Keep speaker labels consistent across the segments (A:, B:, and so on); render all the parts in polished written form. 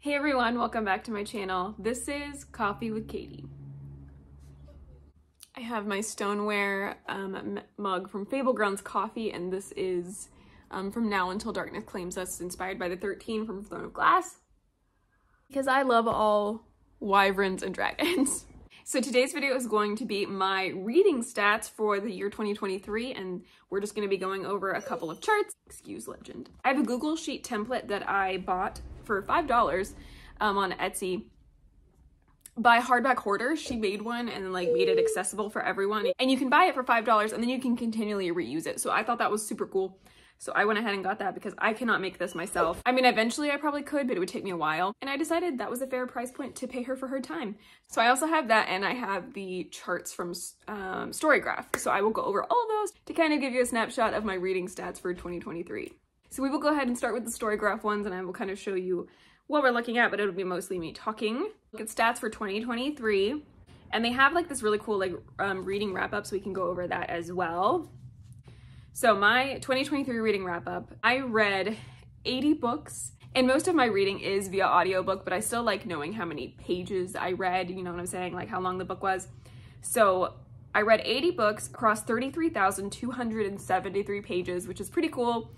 A: Hey everyone, welcome back to my channel. This is Coffee with Katie. I have my stoneware mug from Fable Coffee, and this is From Now Until Darkness Claims Us, inspired by the 13 from Throne of Glass, because I love all wyverns and dragons. So today's video is going to be my reading stats for the year 2023, and we're just going to be going over a couple of charts. Excuse legend. I have a Google Sheet template that I bought for $5 on Etsy by Hardback Hoarders. She made one and made it accessible for everyone, and you can buy it for $5 and then you can continually reuse it. So I thought that was super cool. So I went ahead and got that because I cannot make this myself. I mean, eventually I probably could, but it would take me a while. And I decided that was a fair price point to pay her for her time. So I also have that, and I have the charts from Storygraph. So I will go over all of those to kind of give you a snapshot of my reading stats for 2023. So we will go ahead and start with the Storygraph ones, and I will kind of show you what we're looking at, but it'll be mostly me talking. Look at stats for 2023. And they have this really cool reading wrap up, so we can go over that as well. So my 2023 reading wrap up, I read 80 books, and most of my reading is via audiobook, but I still like knowing how many pages I read, you know what I'm saying, like how long the book was. So I read 80 books across 33,273 pages, which is pretty cool.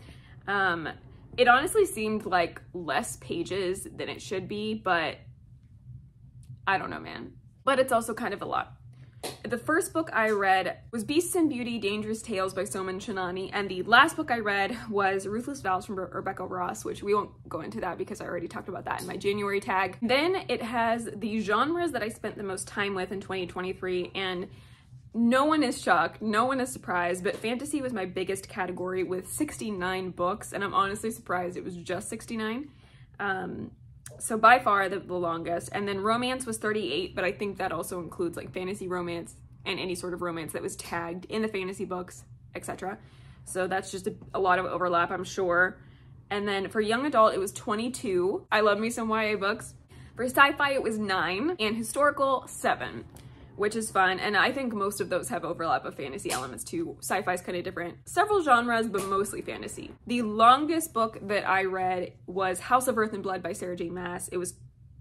A: It honestly seemed like less pages than it should be, but I don't know, man. But it's also kind of a lot. The first book I read was Beasts and Beauty, Dangerous Tales by Soman Shinani, and the last book I read was Ruthless Vows from Rebecca Ross, which we won't go into that because I already talked about that in my January tag. Then it has the genres that I spent the most time with in 2023, and no one is shocked, no one is surprised, but fantasy was my biggest category with 69 books, and I'm honestly surprised it was just 69. So by far the longest. And then romance was 38, but I think that also includes fantasy romance and any sort of romance that was tagged in the fantasy books, etc. So that's just a lot of overlap, I'm sure. And then for young adult, it was 22. I love me some YA books. For sci-fi, it was 9, and historical, 7, which is fun. And I think most of those have overlap of fantasy elements too. Sci-fi is kind of different. Several genres, but mostly fantasy. The longest book that I read was House of Earth and Blood by Sarah J. Maas.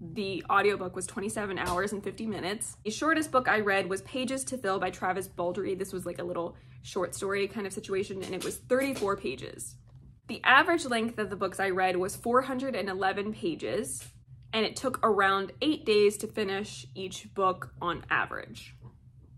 A: The audiobook was 27 hours and 50 minutes. The shortest book I read was Pages to Fill by Travis Baldree. This was a little short story kind of situation, and it was 34 pages. The average length of the books I read was 411 pages. And it took around 8 days to finish each book on average.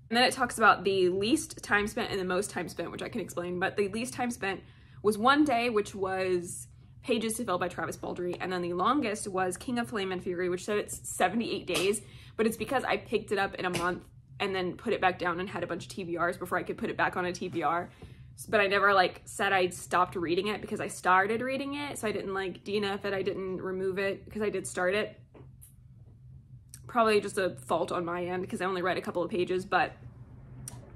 A: And then it talks about the least time spent and the most time spent, which I can explain, but the least time spent was 1 day, which was Pages to Fill by Travis Baldree, and then the longest was King of Flame and Fury, which said it's 78 days, but it's because I picked it up in a month and then put it back down and had a bunch of TBRs before I could put it back on a TBR. But I never said I stopped reading it because I started reading it, so I didn't DNF it, I didn't remove it because I did start it. Probably just a fault on my end because I only read a couple of pages, but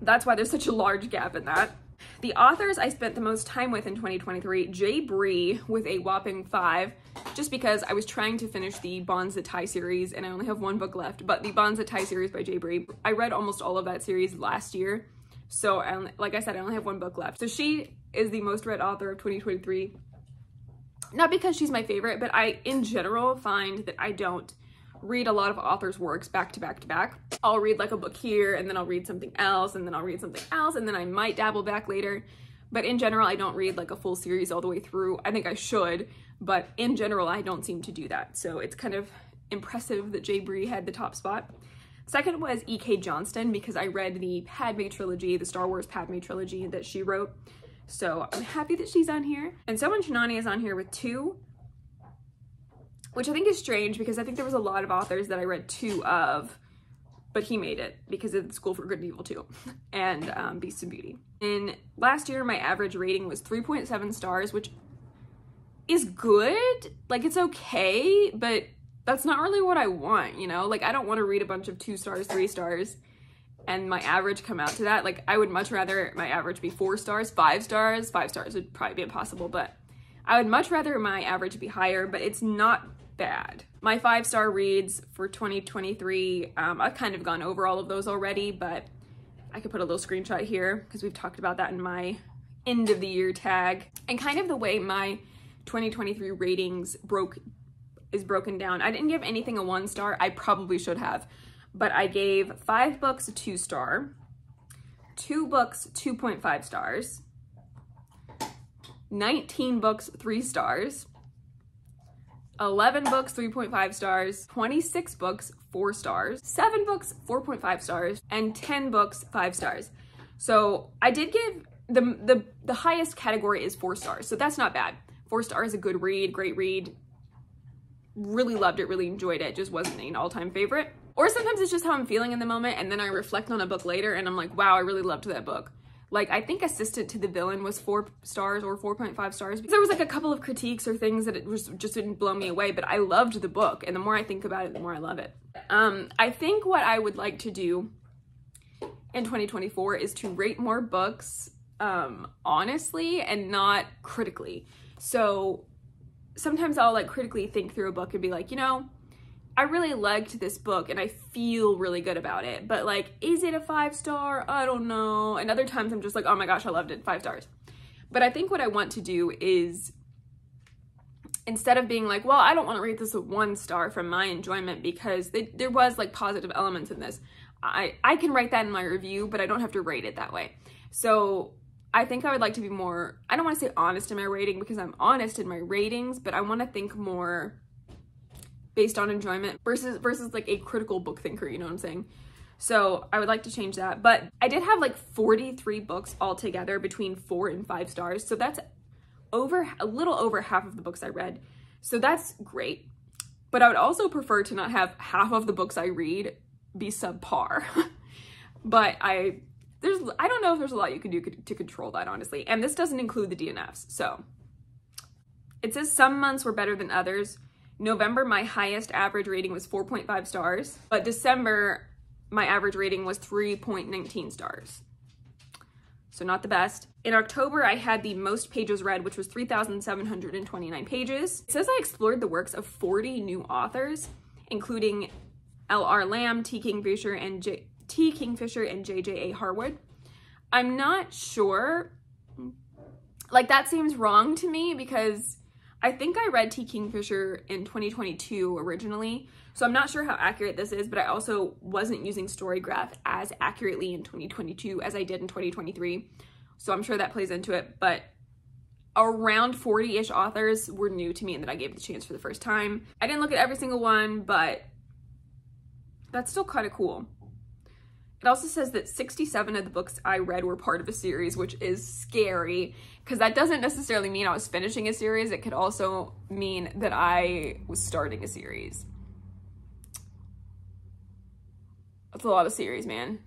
A: that's why there's such a large gap in that. The authors I spent the most time with in 2023, Jay Bree with a whopping 5, just because I was trying to finish the Bonds That Tie series and I only have 1 book left, but the Bonds That Tie series by Jay Bree, I read almost all of that series last year. So like I said, I only have 1 book left. So she is the most read author of 2023. Not because she's my favorite, but I, in general, find that I don't read a lot of authors' works back to back to back. I'll read a book here, and then I'll read something else, and then I'll read something else, and then I might dabble back later. But in general, I don't read a full series all the way through. I think I should, but in general, I don't seem to do that. So it's kind of impressive that Jay Bree had the top spot. Second was E.K. Johnston, because I read the Padme trilogy, the Star Wars Padme trilogy that she wrote. So I'm happy that she's on here. And Soman Shinani is on here with 2, which I think is strange because I think there was a lot of authors that I read 2 of, but he made it because of School for Good and Evil 2 and Beasts and Beauty. And last year, my average rating was 3.7 stars, which is good. It's okay, but that's not really what I want, you know? I don't want to read a bunch of 2 stars, 3 stars, and my average come out to that. I would much rather my average be 4 stars, 5 stars. 5 stars would probably be impossible, but I would much rather my average be higher, but it's not bad. My 5-star reads for 2023, I've kind of gone over all of those already, but I could put a little screenshot here because we've talked about that in my end of the year tag. And kind of the way my 2023 ratings broke is broken down. I didn't give anything a 1 star. I probably should have, but I gave 5 books a 2 star, 2 books 2.5 stars, 19 books 3 stars, 11 books 3.5 stars, 26 books 4 stars, 7 books 4.5 stars, and 10 books 5 stars. So I did give the highest category is 4 stars, so that's not bad. 4 stars, a good read, great read. Really loved it, really enjoyed it. Just wasn't an all-time favorite. Or sometimes it's just how I'm feeling in the moment, and then I reflect on a book later and I'm like, wow, I really loved that book. Like, I think Assistant to the Villain was 4 stars or 4.5 stars. There was like a couple of critiques or things that it just didn't blow me away, but I loved the book, and the more I think about it, the more I love it. I think what I would like to do in 2024 is to rate more books honestly and not critically. So sometimes I'll like critically think through a book and be like, you know, I really liked this book and I feel really good about it, but like, is it a 5 star? I don't know. And other times I'm just like, oh my gosh, I loved it, 5 stars. But I think what I want to do is, instead of being like, well, I don't want to rate this a 1 star from my enjoyment because there was like positive elements in this. I can write that in my review, but I don't have to rate it that way. So I think I would like to be more, I don't want to say honest in my rating because I'm honest in my ratings, but I want to think more based on enjoyment versus like a critical book thinker, you know what I'm saying? So I would like to change that. But I did have like 43 books altogether between 4 and 5 stars. So that's a little over half of the books I read. So that's great. But I would also prefer to not have half of the books I read be subpar. But I don't know if there's a lot you can do to control that, honestly. And this doesn't include the DNFs. So it says some months were better than others. November, my highest average rating was 4.5 stars, but December, my average rating was 3.19 stars. So not the best. In October, I had the most pages read, which was 3,729 pages. It says I explored the works of 40 new authors, including L.R. Lamb, T. Kingfisher, and J.J.A. Harwood. I'm not sure. Like, that seems wrong to me because I think I read T. Kingfisher in 2022 originally, so I'm not sure how accurate this is, but I also wasn't using StoryGraph as accurately in 2022 as I did in 2023, so I'm sure that plays into it. But around 40-ish authors were new to me and that I gave it a chance for the first time. I didn't look at every single one, but that's still kind of cool. It also says that 67 of the books I read were part of a series, which is scary because that doesn't necessarily mean I was finishing a series. It could also mean that I was starting a series. That's a lot of series, man.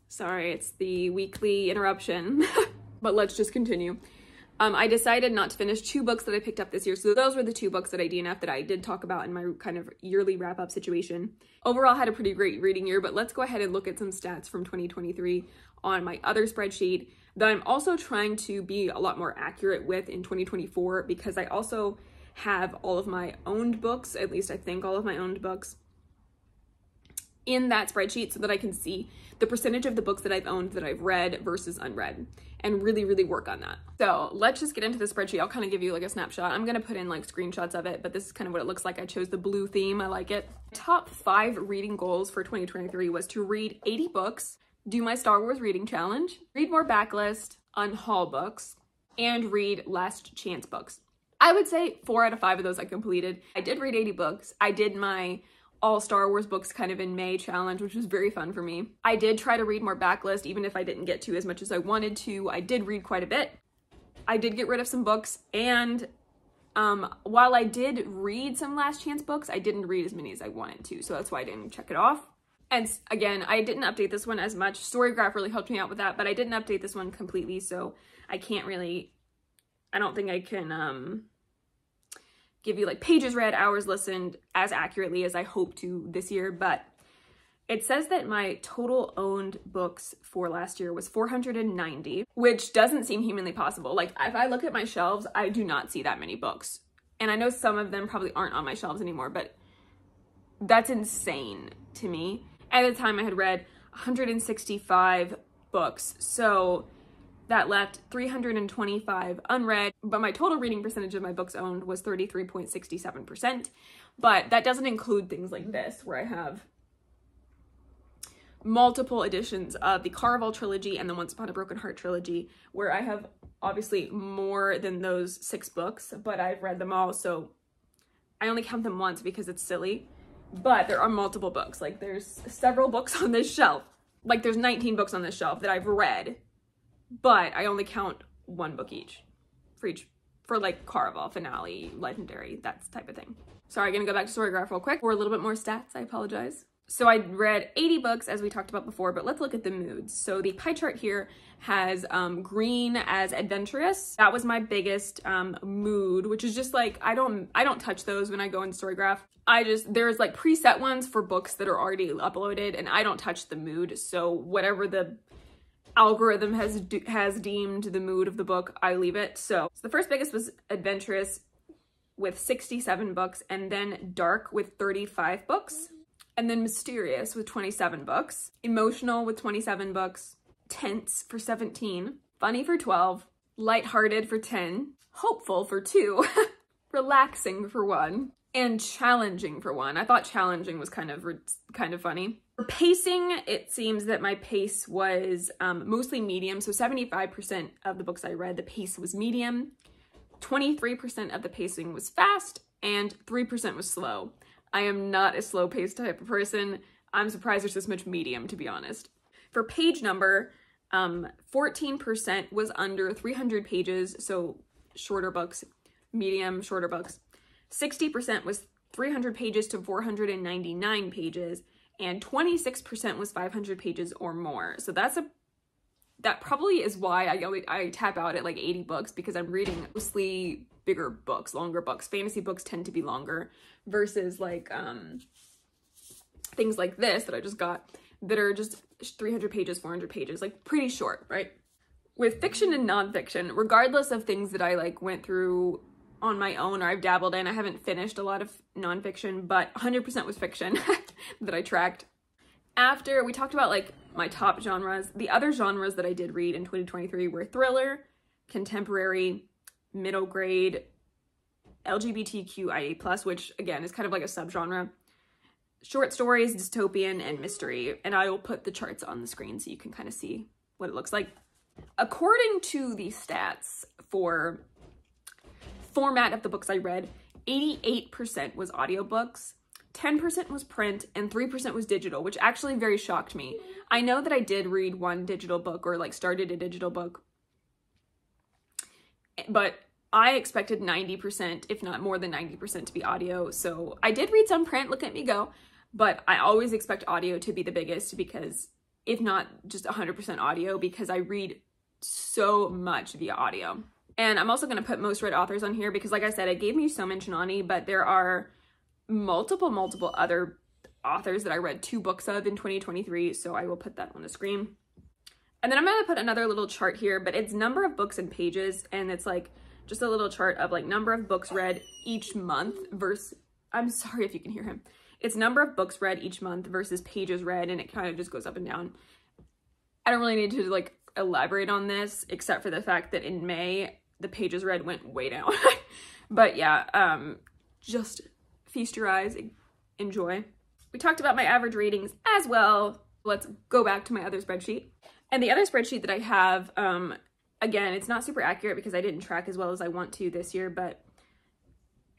A: Sorry, it's the weekly interruption, but let's just continue. I decided not to finish 2 books that I picked up this year. So those were the 2 books that I DNF'd that I did talk about in my kind of yearly wrap-up situation. Overall, I had a pretty great reading year, but let's go ahead and look at some stats from 2023 on my other spreadsheet that I'm also trying to be a lot more accurate with in 2024 because I also have all of my owned books, at least I think all of my owned books, in that spreadsheet so that I can see the percentage of the books that I've owned that I've read versus unread and really, really work on that. So let's just get into the spreadsheet. I'll kind of give you like a snapshot. I'm gonna put in like screenshots of it, but this is kind of what it looks like. I chose the blue theme, I like it. Top 5 reading goals for 2023 was to read 80 books, do my Star Wars reading challenge, read more backlist, unhaul books, and read last chance books. I would say 4 out of 5 of those I completed. I did read 80 books. I did my all Star Wars books kind of in May challenge, which was very fun for me. I did try to read more backlist, even if I didn't get to as much as I wanted to. I did read quite a bit. I did get rid of some books, and while I did read some last chance books, I didn't read as many as I wanted to, so that's why I didn't check it off. And again, I didn't update this one as much. StoryGraph really helped me out with that, but I didn't update this one completely, so I can't really, I don't think I can give you like pages read, hours listened as accurately as I hope to this year, but it says that my total owned books for last year was 490, which doesn't seem humanly possible. Like, if I look at my shelves, I do not see that many books. And I know some of them probably aren't on my shelves anymore, but that's insane to me. At the time, I had read 165 books. So That left 325 unread, but my total reading percentage of my books owned was 33.67%. But that doesn't include things like this, where I have multiple editions of the Caraval trilogy and the Once Upon a Broken Heart trilogy, where I have obviously more than those 6 books, but I've read them all, so I only count them once because it's silly. But there are multiple books. Like, there's several books on this shelf. Like, there's 19 books on this shelf that I've read, but I only count 1 book each, for like Caraval, Finale, Legendary, that type of thing. Sorry, gonna go back to Storygraph real quick for a little bit more stats, I apologize. So I read 80 books, as we talked about before, but let's look at the moods. So the pie chart here has green as adventurous. That was my biggest mood, which is just like, I don't touch those when I go in Storygraph. There's like preset ones for books that are already uploaded, and I don't touch the mood. So whatever the algorithm has deemed the mood of the book, I leave it. So the first biggest was adventurous with 67 books, and then dark with 35 books. And then mysterious with 27 books, emotional with 27 books, tense for 17, funny for 12, lighthearted for 10, hopeful for 2, relaxing for 1, and challenging for 1. I thought challenging was kind of funny. For pacing, it seems that my pace was mostly medium. So 75% of the books I read, the pace was medium, 23% of the pacing was fast, and 3% was slow. I am not a slow-paced type of person. I'm surprised there's this much medium, to be honest. For page number, 14% was under 300 pages, so shorter books, medium, shorter books. 60% was 300 pages to 499 pages, and 26% was 500 pages or more. So that probably is why I tap out at like 80 books, because I'm reading mostly bigger books, longer books. Fantasy books tend to be longer versus like things like this that I just got that are just 300 pages, 400 pages, like pretty short, right? With fiction and nonfiction, regardless of things that I like went through on my own or I've dabbled in, I haven't finished a lot of nonfiction, but 100% was fiction that I tracked. After we talked about like my top genres, the other genres that I did read in 2023 were thriller, contemporary, middle grade, LGBTQIA+, which again is kind of like a subgenre, short stories, dystopian, and mystery. And I will put the charts on the screen so you can kind of see what it looks like. According to the stats for format of the books I read, 88% was audiobooks, 10% was print, and 3% was digital, which actually very shocked me. I know that I did read one digital book, or like started a digital book, but I expected 90%, if not more than 90%, to be audio. So I did read some print, look at me go, but I always expect audio to be the biggest, because if not just 100% audio, because I read so much via audio. And I'm also going to put most read authors on here because, like I said, it gave me so much Nani, but there are multiple other authors that I read 2 books of in 2023, so I will put that on the screen. And then I'm going to put another little chart here, but it's number of books and pages, and it's like just a little chart of like number of books read each month versus, I'm sorry if you can hear him, it's number of books read each month versus pages read, and it kind of just goes up and down. I don't really need to like elaborate on this, except for the fact that in May, the pages read went way down. But yeah, just feast your eyes, enjoy. We talked about my average ratings as well. Let's go back to my other spreadsheet. And the other spreadsheet that I have, again, it's not super accurate because I didn't track as well as I want to this year, but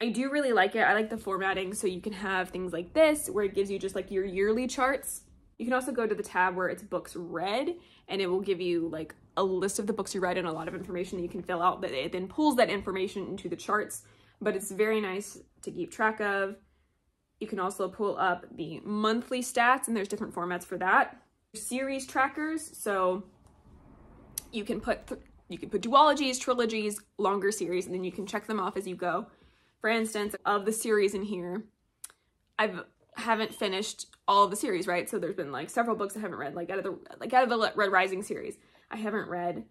A: I do really like it. I like the formatting, so you can have things like this where it gives you just like your yearly charts. You can also go to the tab where it's books read, and it will give you like a list of the books you read and a lot of information that you can fill out, but it then pulls that information into the charts. But it's very nice to keep track of. You can also pull up the monthly stats, and there's different formats for that. Series trackers, so you can put duologies, trilogies, longer series, and then you can check them off as you go. For instance, of the series in here, haven't finished all of the series, right? So there's been like several books I haven't read, like out of the Red Rising series. I haven't read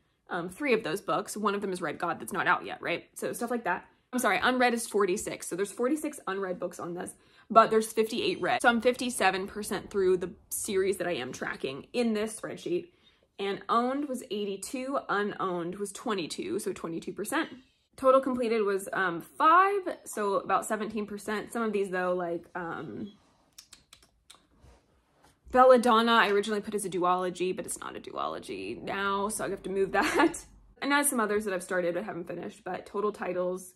A: 3 of those books. One of them is Red God that's not out yet, right? So stuff like that. I'm sorry, unread is 46. So there's 46 unread books on this, but there's 58 read. So I'm 57% through the series that I am tracking in this spreadsheet. and owned was 82, unowned was 22, so 22%. Total completed was 5, so about 17%. Some of these though, like Belladonna, I originally put as a duology, but it's not a duology now, so I have to move that. And I have some others that I've started but haven't finished, but total titles,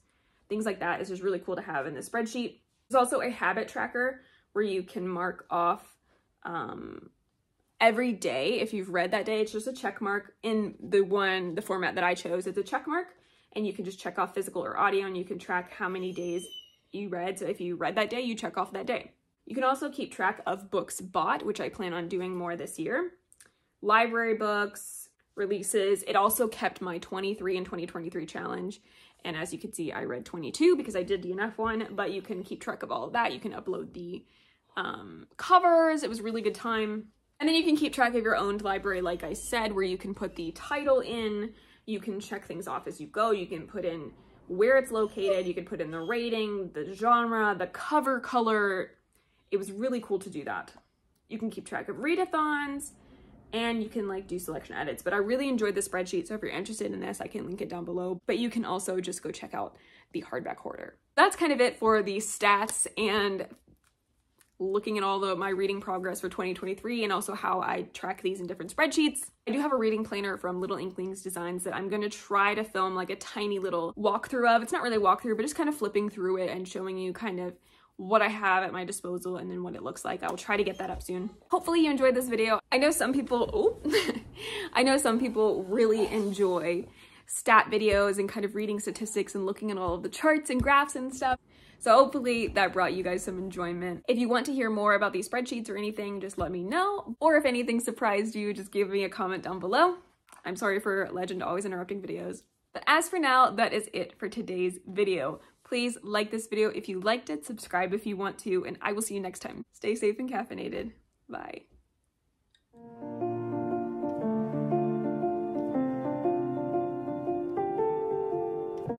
A: things like that is just really cool to have in the spreadsheet. There's also a habit tracker where you can mark off every day. If you've read that day, it's just a check mark. In the format that I chose, it's a check mark, and you can just check off physical or audio, and you can track how many days you read. So if you read that day, you check off that day. You can also keep track of books bought, which I plan on doing more this year. Library books, releases. It also kept my 23 and 2023 challenge. And as you can see, I read 22 because I did DNF one, but you can keep track of all of that. You can upload the covers. It was a really good time. And then you can keep track of your owned library, like I said, where you can put the title in. You can check things off as you go. You can put in where it's located. You can put in the rating, the genre, the cover color. It was really cool to do that. You can keep track of readathons, and you can like do selection edits. But I really enjoyed the spreadsheet, so if you're interested in this, I can link it down below. But you can also just go check out the Hardback Hoarder. That's kind of it for the stats and looking at all my reading progress for 2023, and also how I track these in different spreadsheets. I do have a reading planner from Little Inklings Designs that I'm gonna try to film like a tiny little walkthrough of. It's not really a walkthrough, but just kind of flipping through it and showing you kind of what I have at my disposal and then what it looks like. I will try to get that up soon. Hopefully you enjoyed this video. I know some people, I know some people really enjoy stat videos and kind of reading statistics and looking at all of the charts and graphs and stuff. So hopefully that brought you guys some enjoyment. If you want to hear more about these spreadsheets or anything, just let me know. Or if anything surprised you, just give me a comment down below. I'm sorry for Legend always interrupting videos. But as for now, that is it for today's video. Please like this video if you liked it, subscribe if you want to, and I will see you next time. Stay safe and caffeinated. Bye.